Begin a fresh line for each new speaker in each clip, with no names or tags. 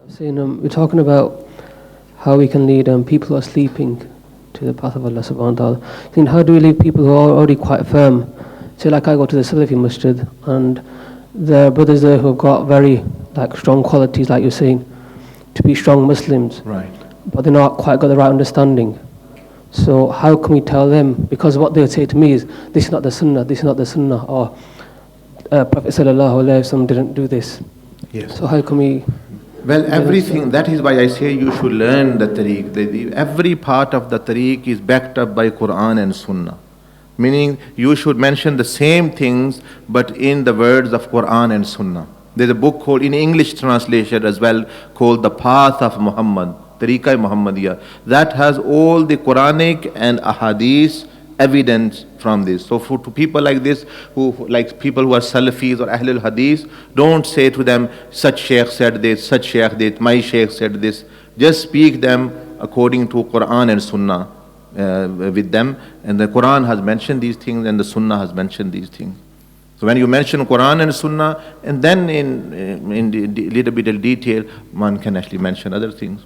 Saying, we're talking about how we can lead people who are sleeping to the path of Allah subhanahu wa ta'ala. Saying, how do we lead people who are already quite firm? Say like I go to the Salafi Masjid and there are brothers there who have got very strong qualities, like you're saying, to be strong Muslims.
Right.
But they're not quite got the right understanding. So how can we tell them? Because what they'll say to me is, this is not the Sunnah, this is not the Sunnah, or Prophet sallallahu alaihi wasallam didn't do this.
Yes.
So how can we...
Well, everything, that is why I say you should learn the tariq. Every part of the tariq is backed up by Quran and Sunnah. Meaning, you should mention the same things, but in the words of Quran and Sunnah. There's a book called, in English translation as well, called The Path of Muhammad, Tariqa Muhammadiyah. That has all the Quranic and Ahadith evidence from this. So to people like this, like people who are Salafis or Ahlul Hadith, don't say to them, such Shaykh said this, such Shaykh did, my Shaykh said this. Just speak them according to Quran and Sunnah with them. And the Quran has mentioned these things and the Sunnah has mentioned these things. So when you mention Quran and Sunnah, and then in little bit of detail, one can actually mention other things.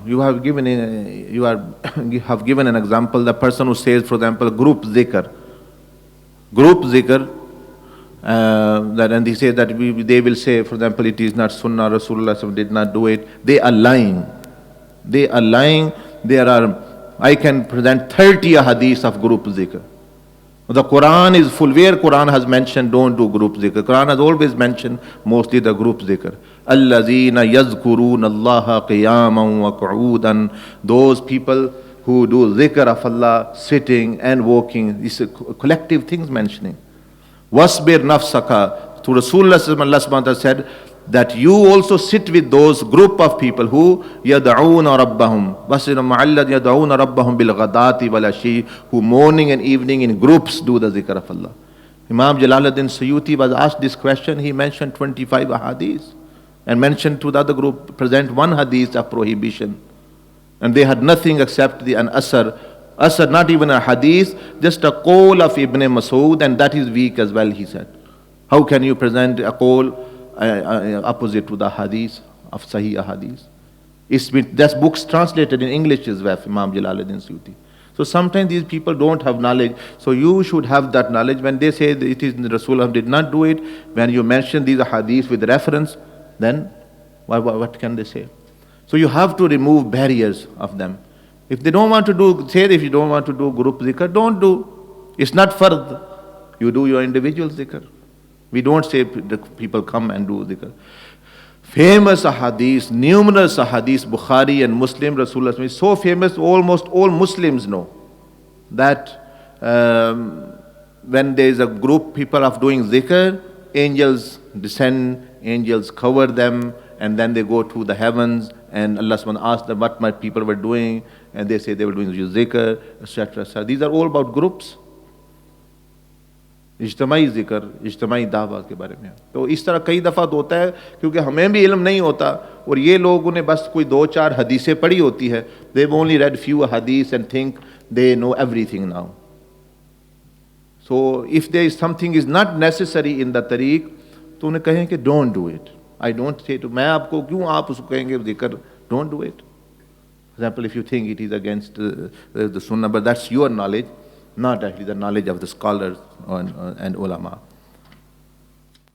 You have given an example. The person who says, for example, group dhikr, that, and he says that they will say, for example, it is not Sunnah, Rasulullah did not do it. They are lying. They are lying. I can present 30 hadiths of group dhikr. The Quran is full. Where Quran has mentioned don't do group dhikr. Quran has always mentioned mostly the group dhikr. Allazina yazkuruna Allah qiyaman wa qu'udan. Those people who do dhikr of Allah sitting and walking. These are collective things mentioning. Wasbir nafsaka. To Rasulullah Allah subhanahu wa ta'ala said that you also sit with those group of people who yad'una rabbahum. Wasina ma'allad yad'una rabbahum bil ghadati wal ashi, who morning and evening in groups do the zikr of Allah. Imam Jalaluddin Suyuti was asked this question. He mentioned 25 hadiths and mentioned to the other group, present one hadith of prohibition. And they had nothing except an asar. Asar, not even a hadith, just a qawl of Ibn Mas'ud, and that is weak as well, he said. How can you present a qawl opposite to the hadith of Sahih hadith? That's books translated in English as well, Imam Jalaluddin Suyuti. So sometimes these people don't have knowledge. So you should have that knowledge. When they say that it is Rasulullah did not do it, when you mention these hadiths with reference, then what can they say? So you have to remove barriers of them. If they don't want to do, say if you don't want to do group zikr, don't do. It's not fard. You do your individual zikr. We don't say the people come and do dhikr. Famous ahadith, numerous ahadith, Bukhari and Muslim, Rasulullah is so famous, almost all Muslims know that when there is a group people of doing dhikr, angels descend, angels cover them, and then they go to the heavens, and Allah subhanahu wa ta'ala asks them what my people were doing, and they say they were doing dhikr, etc. So these are all about groups. इज्तमाई ज़िक्र, इज्तमाई दावा के बारे में. तो इस तरह कई दफ़ा होता है क्योंकि हमें भी इल्म नहीं होता और ये लोगों ने बस कोई 2-4 हदीसें पढ़ी होती है. They've only read few hadiths and think they know everything now. So if there is something is not necessary in the tariq, तो उन्हें कहें कि don't do it. I don't say to मैं आपको क्यों आप उसको कहेंगे ज़िक्र, don't do it. For example, if you think it is against the sunnah, but that's your knowledge, not actually the knowledge of the scholars and ulama.